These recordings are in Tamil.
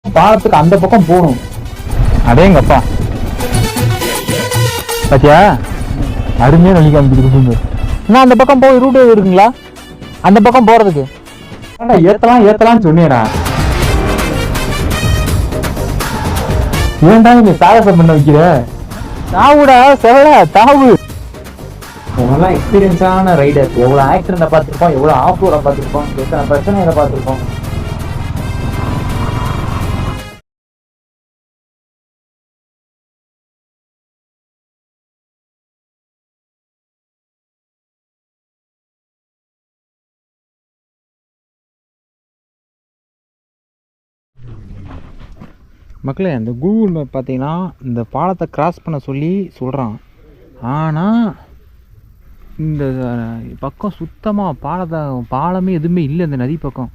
பாலத்துக்கு அந்த பக்கம் போகணும். அடேங்கப்பா பாத்தியா அருமையா வழி காமிச்சிருக்கு. நான் அந்த பக்கம் போய் ரூட் இருக்குங்களா அந்த பக்கம் போறதுக்கு? ஏத்தலாம் சொன்னேடா. ஏன்டா நீ சாகசம் பண்ண வைக்கிற? தாவுடா செவல தாவு. எவ்வளவு எக்ஸ்பீரியன்ஸான ரைடர், எவ்வளவு ஆக்சிடென்ட பார்த்திருப்போம், எவ்வளவு ஆஃப் ரோட பார்த்திருப்போம், எத்தனை பிரச்சனைகளை பார்த்திருப்போம். மக்களே, அந்த கூகுள் மேப் பார்த்தீங்கன்னா இந்த பாலத்தை கிராஸ் பண்ண சொல்லி சொல்கிறான். ஆனால் இந்த பக்கம் சுத்தமாக பாலமே எதுவுமே இல்லை. இந்த நதி பக்கம்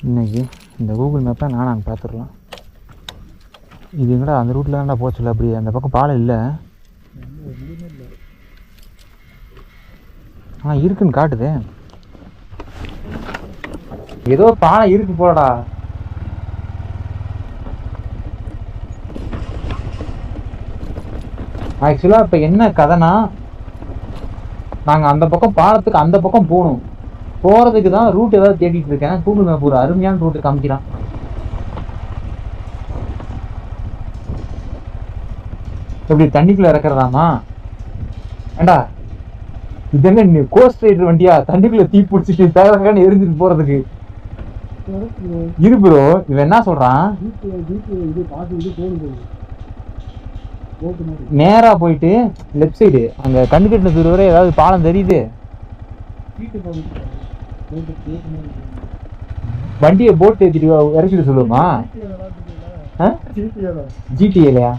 இன்னைக்கு இந்த கூகுள் மேப்பை நாங்கள் பார்த்துடலாம். இது எங்கடா அந்த ரூட்டில் தான்டா போச்சுல, அப்படி அந்த பக்கம் பாலம் இல்லை. இருக்குன்னு காட்டுது. ஏதோ பாலம் இருக்கு போலடா. ஆக்சுவலாக இப்போ என்ன கதைனா, நாங்கள் அந்த பக்கம் பாலத்துக்கு அந்த பக்கம் போகணும். போகிறதுக்கு தான் ரூட் ஏதாவது தேடிட்டு இருக்கேன். கூகுள் மேப் ஒரு அருமையான ரூட்டு காமிக்கிறான். எப்படி தண்ணிக்குள்ள இறக்குறதாமா? ஏண்டா இது என்ன நீ கோஸ்ட் ரைடர் வண்டியா? தண்ணிக்குள்ள தீ பிடிச்சிட்டு தேவையான எரிஞ்சிட்டு போறதுக்கு இரு ப்ரோ. இவன் என்ன சொல்றான், நேரா போயிட்டு லெஃப்ட் சைடு அங்க கண்ணு கட்டின தூரம் வரை ஏதாவது பாலம் தெரியுது. வண்டியை போட் ஏற்றிட்டு இறக்கிட்டு சொல்லுமா? ஜிடிஏலையா?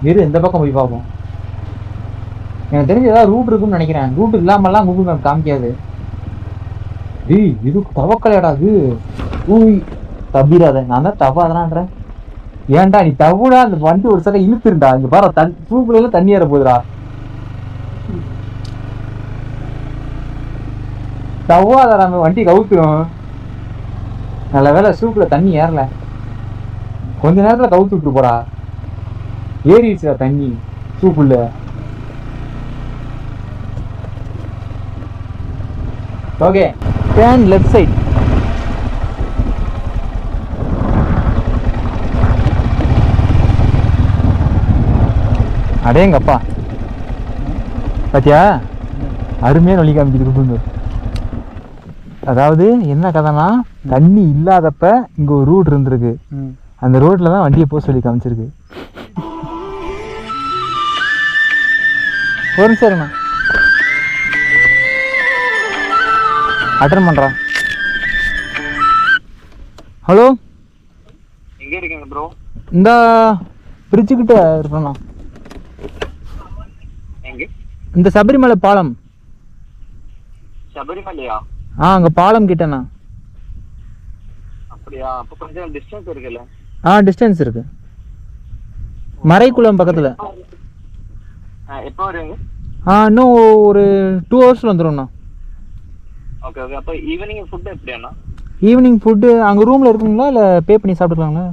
இரு இந்த பக்கம் போய் பார்ப்போம். எனக்கு தெரிஞ்ச ஏதாவது ரூட் இருக்குன்னு நினைக்கிறேன். ரூட் இல்லாமலாம் கூகுள் மேப் காமிக்காது. இது தவக்கலையாடா. இது ஊய் தப்பிடாத. நான் தான் தப்பாதனான்றேன். ஏன்டா நீ தவுடா, அந்த வண்டி ஒரு சட்டை இழுத்துருண்டா. இங்க பாரு சூப்புல தண்ணி ஏற போகுதுடா. தவாத நம்ம வண்டி கவுத்துரும். நல்ல வேலை சூப்புல தண்ணி ஏறல. கொஞ்ச நேரத்துல கவுத்து விட்டு போறா. ஏறிடுச்சா தண்ணி சூப்புள்ள. Okay, turn left side. அடேங்கப்பா பாத்தியா அருமையான வழி காமிச்சிருக்கு. அதாவது என்ன கதைனா, தண்ணி இல்லாதப்ப இங்க ஒரு ரூட் இருந்திருக்கு. அந்த ரோட்ல தான் வண்டியை போக சொல்லி காமிச்சிருக்கு. ஒரு சரிண்ணா அட்டன் பண்றான். ஹலோ, எங்க இருக்கீங்க ப்ரோ? இந்த பிரிட்ஜு கிட்ட இருக்கேண்ணா. எங்க? இந்த சபரிமலை பாலம். சபரிமலையா? அங்க பாலம் கிட்டண்ணா. அப்படியா? அப்ப கொஞ்சம் டிஸ்டன்ஸ் இருக்குல்ல? டிஸ்டன்ஸ் இருக்கு. மறைக்குளம் பக்கத்துல. எப்போ வருவீங்க? இன்னும் ஒரு 2 hours வந்துடும்ண்ணா. Okay okay. அப்போ ஈவினிங் ஃபுட் எப்படியாண்ணா? ஈவினிங் ஃபுட்டு அங்கே ரூமில் இருக்குங்களா இல்லை பே பண்ணி சாப்பிட்டுக்கலாங்களா?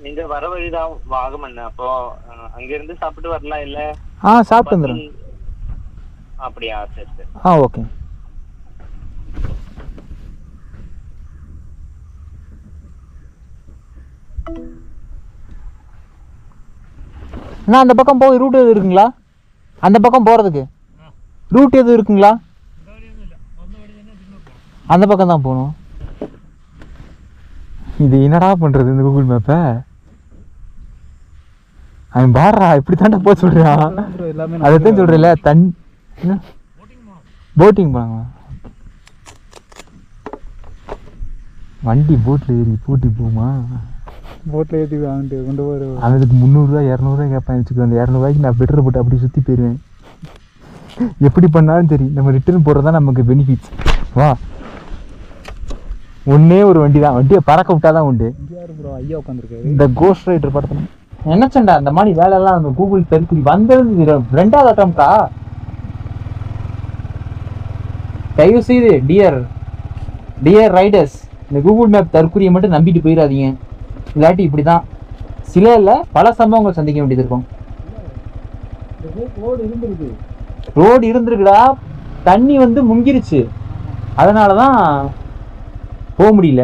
நீங்கள் வர வழிதான் வாகமன். அப்போ அங்கேருந்து சாப்பிட்டு வரலாம் இல்லை? சாப்பிட்டு வந்துடுறேன். அப்படியா? சரி சரி. ஓகே. அண்ணா அந்த பக்கம் போய் ரூட் எதுவும் இருக்குங்களா? அந்த பக்கம் போகிறதுக்கு ரூட் எதுவும் இருக்குங்களா? அந்த பக்கம் தான் போகணும். இது என்னடா பண்ணுறது இந்த கூகுள் மேப்பை? அவன் பாடுறா இப்படி தாண்டா போக சொல்கிறான். அதைத்தான் சொல்கிறேன்ல, போட்டிங் போனாங்களா? வண்டி போட்டில் ஏறி பூட்டி போகுமா? போட்டில் ஏற்றி வாங்கிட்டு கொண்டு போகிற அவனுக்கு 300 200 கேட்பான் வச்சுக்கோ. அந்த 200 நான் பெட்ரோல் போட்டு அப்படி சுற்றி போயிடுவேன். எப்படி பண்ணாலும் சரி நம்ம ரிட்டர்ன் போடுறது தான் நமக்கு பெனிஃபிட்ஸ். வா ஒன்னே ஒரு வண்டி தான், வண்டியை பறக்க விட்டாதான் உண்டு. ப்ரோ ஐயா உட்காந்துருக்காரு இந்த கோஸ்ட் ரைடர் படத்துல நினைச்சேன்டா அந்த மாதிரி வேலையெல்லாம் அந்த கூகுள் தெருக்குடி வந்தது 2வது அட்டம்ப்டா. தயவு செய்து டியர் ரைடர்ஸ், இந்த கூகுள் மேப் தற்கொலையை மட்டும் நம்பிட்டு போயிடாதீங்க. இல்லாட்டி இப்படிதான் சில இல்ல பல சம்பவங்கள் சந்திக்க வேண்டியது இருக்கும். ரோடு இருந்திருக்குடா, தண்ணி வந்து முங்கிருச்சு, அதனாலதான் போக முடியல.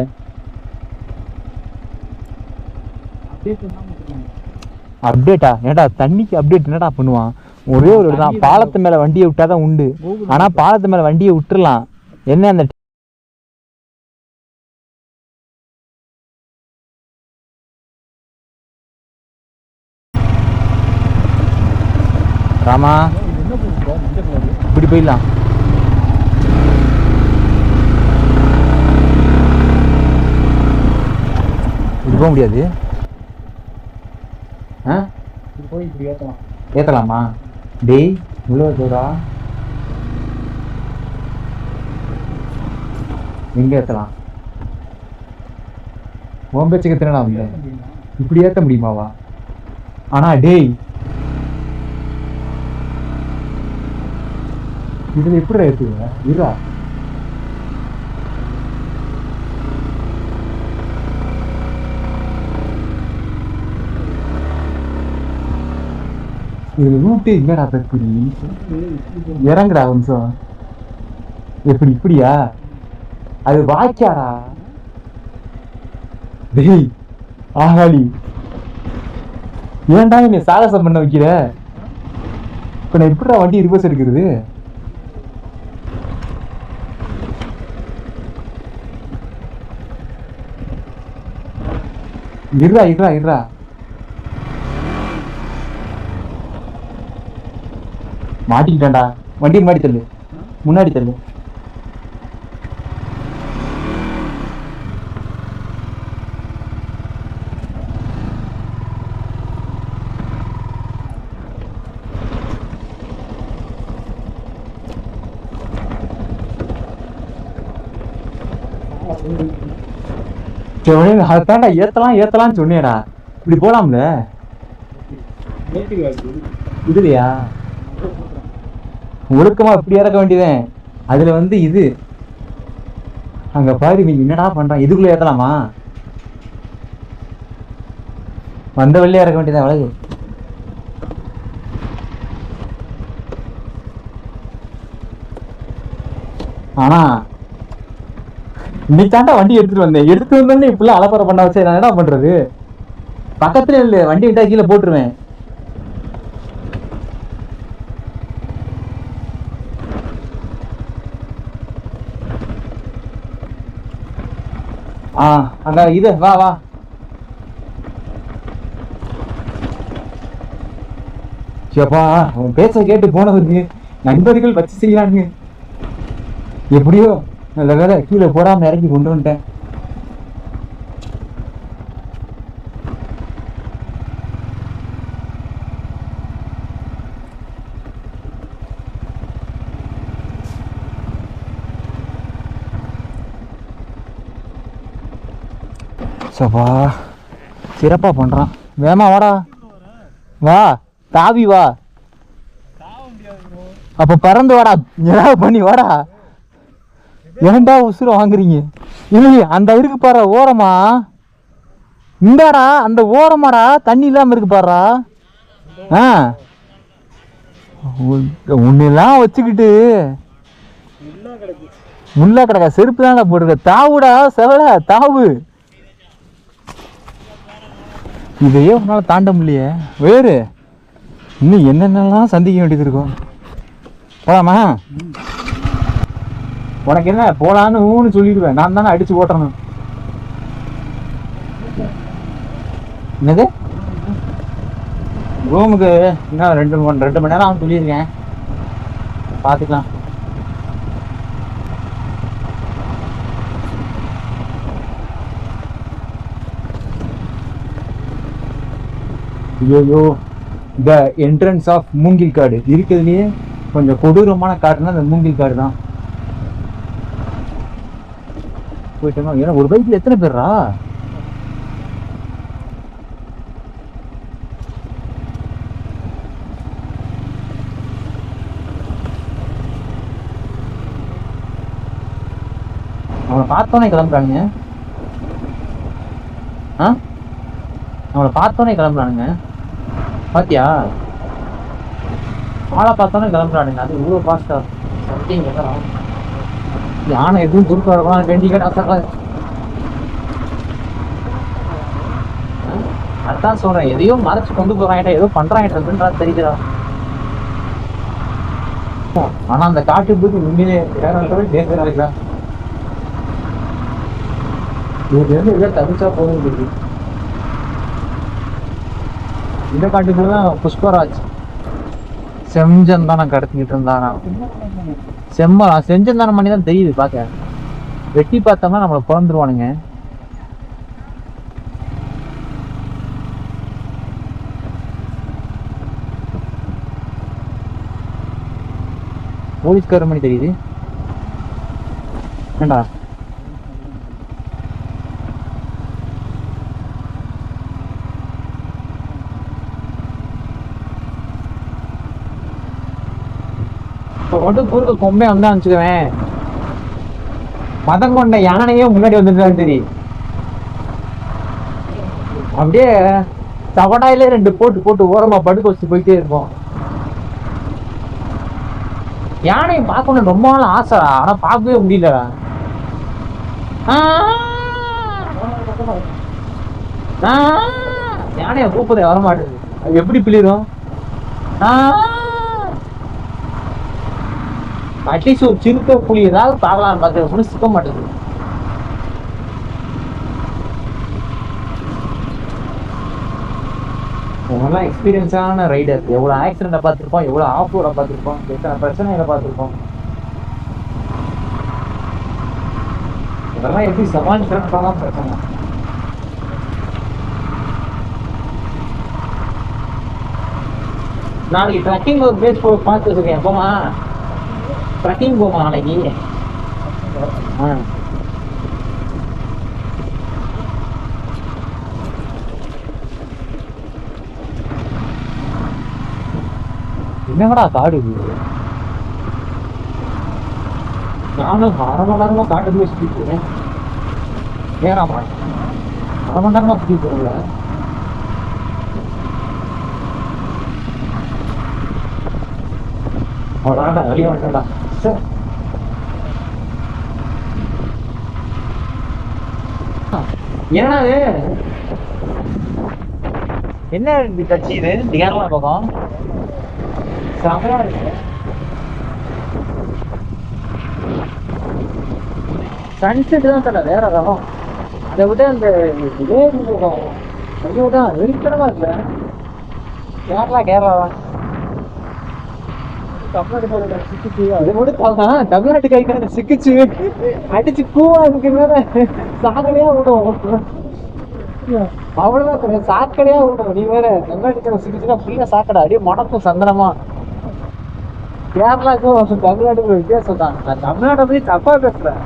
அப்டேட்டா ஏடா தண்ணிக்கு அப்டேட் என்னடா பண்ணுவான்? ஒரே ஒரு தான், பாலத்து மேல வண்டியை விட்டாதான் உண்டு. ஆனா பாலத்து மேல வண்டியை விட்டுறலாம். என்ன அந்த ராமா இப்படி போயிடலாம். இப்படி போக முடியாது. போய் இப்படி ஏற்றலாம். ஏத்தலாமா? டேய் இவ்வளோ தூரா எங்க ஏத்தலாம்? ஓம்பேச்சுக்கு திறனா வந்து இப்படி ஏத்த முடியுமாவா? ஆனா டேய் இதுல எப்படி ஏத்துவ? இருடா, இது ரூட்டு எங்கடா தற்குறி? இறங்குடா கொஞ்சம். எப்படி இப்படியா? அது வாய்க்காடா. டேய் ஆகாளி, ஏன்டா நீ சாகசம் பண்ண வைக்கிற? இப்ப நான் எப்படிடா வண்டி ரிவர்ஸ் எடுக்கிறது? இருடா மாட்டிக்கிட்டான்டா. வண்டி முன்னாடி தள்ளு, முன்னாடி தள்ளு. அதான்டா ஏத்தலாம் சொன்னேடா. இப்படி போலாம்ல இதுலையா? ஒழுக்கமா இப்படி இறக்க வேண்டியதேன். அதுல வந்து இது அங்க பாரு, நீ என்னடா பண்றான்? இதுக்குள்ள ஏத்தலாமா? வந்த வழியா இறக்க வேண்டியதான். வழக்கு ஆனா இன்னைக்கு தாண்டா வண்டி எடுத்துட்டு வந்தோன்னே இப்படிலாம் அலப்பறை பண்ண வச்சு நான் என்ன பண்றது? பக்கத்துல இல்ல, வண்டி விட்டா கீழே போட்டுருவேன். அங்க இது வா சேப்பா, அவன் பேச்ச கேட்டு போனதுக்கு நண்பர்கள் வச்சு செய்யறாங்க. எப்படியோ நல்ல வேலை கீழே போடாம இறங்கி கொண்டு வந்துட்டேன். சப்பா சிறப்பா பண்றான். வேமா வாடா, வா தாவி வா. அப்ப பறந்து வாடா, ஏதாவது பண்ணி வாடா. ஏன்டா உசுர வாங்குறீங்க? இல்லையே அந்த இருக்கு பாரு ஓரமா, இந்தாடா அந்த ஓரமாடா தண்ணி இல்லாம இருக்கு பாருடா. உன்னெல்லாம் வச்சுக்கிட்டு முள்ளா கிடக்கா, செருப்பு தானே போட்டுருக்க. தாவுடா செவல தாவு. இதையே உன்னால தாண்ட முடியலையே. வேறு இன்னும் என்னென்னலாம் சந்திக்க வேண்டியது இருக்கும். போலாமா? உனக்கு என்ன போலான்னு சொல்லிடுவேன். நான் தானே அடிச்சு ஓட்டுறணும். என்னது ரூமுக்கு இன்னும் 2 மணி நேரம் அவன் சொல்லியிருக்கேன். பார்த்துக்கலாம். ஐயோ, த என்ட்ரன்ஸ் ஆஃப் மூங்கில் காடு இருக்கிறதுலையே கொஞ்சம் கொடூரமான காடுனா அந்த மூங்கில் காடு தான். போயிட்டோம். ஏன்னா ஒரு பைக்ல எத்தனை பேர்ரா? அவனை பார்த்தோன்னே கிளம்புறானுங்க. அவனை பார்த்தோன்னே கிளம்புறானுங்க. பாத்தியா? ஆளை பார்த்தோன்னே கிளம்புறானுங்க. அது இவ்வளோ ஃபாஸ்டா சம்திங் எல்லாம் யானை எதுவும் குறுக்க வரலாம் வேண்டிக்கிட்ட. அதான் சொல்றேன், எதையும் மறைச்சு கொண்டு போறாங்க, ஏதோ பண்றாங்கன்றா தெரியுதா? ஆனா அந்த காட்டு போய் உண்மையிலே டேஞ்சரா இதுல தவிச்சா போகுது. இந்த காட்டுக்குள்ளதான் புஷ்பராஜ் செஞ்சன் தான் நான் கடத்திக்கிட்டு இருந்தானா. செஞ்சந்தானம் பண்ணி தான் தெரியுது பாக்க. வெட்டி பார்த்தோம்னா நம்மளை பிறந்துருவானுங்க. போலீஸ்கார மணி தெரியுது. ஏண்டா மட்டும் குறுக்க கொம்பே வந்து அனுப்பிச்சுக்குவேன். மதம் கொண்ட யானையே முன்னாடி வந்துட்டு தெரியும். அப்படியே சவடாயிலே 2 போட்டு ஓரமா படுக்க வச்சு போயிட்டே இருப்போம். யானையை பார்க்கணும் ரொம்ப நாள் ஆசை, ஆனா பார்க்கவே முடியல. யானைய கூப்பிட வர மாட்டேது. அது எப்படி பிள்ளைடும்? அட்லீஸ்ட் ஒரு சிறுத்தை புலி ஏதாவது பார்க்கலாம் பார்த்து கூட சிக்க மாட்டேங்குது. இவங்கெல்லாம் எக்ஸ்பீரியன்ஸான ரைடர். எவ்வளோ ஆக்சிடென்ட்டை பார்த்துருப்போம், எவ்வளோ ஆஃப் ரோடை பார்த்துருப்போம், எத்தனை பிரச்சனைகளை பார்த்துருப்போம். இதெல்லாம் எப்படி சமாளிக்கிறதுலாம் பிரச்சனை. நாளைக்கு ட்ரக்கிங் ஒரு பேஸ் பார்த்து வச்சுருக்கேன். போமா ட்ரக்கிங் போமா நாளைக்கு. என்னங்கடா காடு இது? நானும் 1/2 மணி நேரமா காட்டுக்குள்ளே சுற்றிட்டு இருக்கேன். ஏறாமா 1/2 மணி நேரமா சுற்றிட்டு இருக்கல. அவ்வளோடா வெளியே வந்துடா. என்னடா என்ன கட்சி இது? கேரளா பக்கம் செமையா இருக்கு. சன்செட் தான் தர வேற ரகம். அதை விட அந்த இதே பக்கம் அதை விட வெறித்தனமா இருக்கு. கேரளா தான். தமிழ்நாட்டு கைக்கான சிக்கிச்சு அடிச்சு பூவா இருக்கு மேல சாக்கடையா விடும். அவ்வளவுதான் சாக்கடையா விடும். நீ வேற தமிழ்நாட்டுக்கு சிக்கிச்சுன்னா ஃபுல்லா சாக்கடை அப்படியே மணக்கும் சந்தனமா. கேரளாவுக்கும் தமிழ்நாட்டுக்கும் வித்தியாசம் தான். நான் தமிழ்நாட்டை போய் தப்பா பேசுறேன்.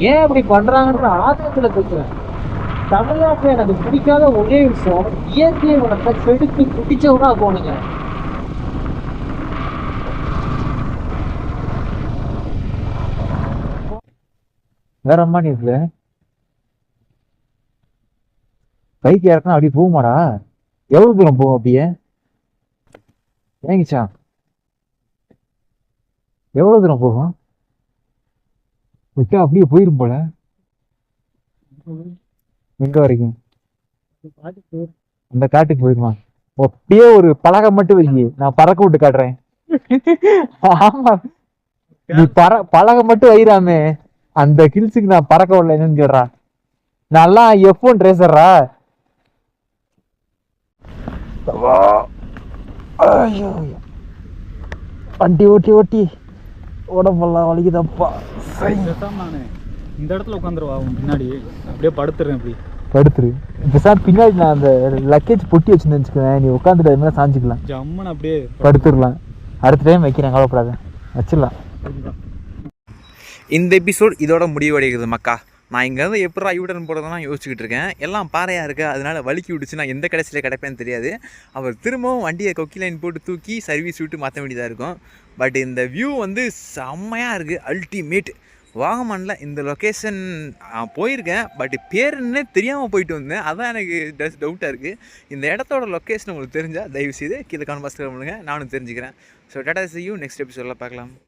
ஏன் அப்படி பண்றாங்கன்ற ஆதரத்துல பேசுறேன். தமிழ்நாட்டுல எனக்கு பிடிக்காத ஒரே விஷயம் இயற்கையை வளர்த்த செடுத்து குடிச்சவனா போனுங்க. வேற மாதிரி இருக்குல்ல. பைக் இறக்கணும் அப்படி போகுமாடா? எவ்வளவு தூரம் போகும் அப்படியே? ஏங்கிச்சா எவ்வளவு தூரம் போகும்? விட்டா அப்படியே போயிரும் போல. எங்க வரைக்கும்? அந்த காட்டுக்கு போயிருமா? அப்படியே ஒரு பலகை மட்டும் வைங்க, நான் பறக்க விட்டு காட்டுறேன். ஆமா, நீ பலகை மட்டும் வைராமே, அந்த ஹில்ஸுக்கு நான் பறக்க விடல. என்னன்னு சொல்றா? நல்லா F1 ரேசர்ரா. வண்டி ஓட்டி உடம்பெல்லாம் வலிக்குதப்பா. நானு இந்த இடத்துல உட்காந்துருவா பின்னாடி அப்படியே படுத்துறேன். அப்படி படுத்துரு. இப்போ சார் பின்னாடி நான் அந்த லக்கேஜ் பொட்டி வச்சுன்னு வச்சுக்குவேன். நீ உட்காந்துட்டு அது மேலே சாஞ்சிக்கலாம். ஜம்முன்னு அப்படியே படுத்துடலாம். அடுத்த டைம் வைக்கிறேன், கவலைப்படாத, வச்சிடலாம். இந்த எபிசோட் இதோட முடிவடைகிறது மக்கா. நான் இங்கேருந்து எப்படா யூட்டர்ன் போடுறதுலாம் யோசிச்சுக்கிட்டு இருக்கேன். எல்லாம் பாறையாக இருக்குது, அதனால் வலிக்கி விட்டுச்சு. நான் எந்த கடைசியில் கிடப்பேன்னு தெரியாது. அவர் திரும்பவும் வண்டியை கொக்கி லைன் போட்டு தூக்கி சர்வீஸ் விட்டு மாற்ற வேண்டியதாக இருக்கும். பட் இந்த வியூ வந்து செம்மையாக இருக்குது, அல்டிமேட். வாகமானில் இந்த லொக்கேஷன் போயிருக்கேன், பட் பேருன்னே தெரியாமல் போயிட்டு வந்தேன். அதான் எனக்கு டவுட்டாக இருக்குது. இந்த இடத்தோட லொக்கேஷன் உங்களுக்கு தெரிஞ்சால் தயவுசெய்து கீழே கமெண்ட் பாக்ஸில் பண்ணுங்கள், நானும் தெரிஞ்சுக்கிறேன். So Tata, see you next எபிசோடில் பார்க்கலாம்.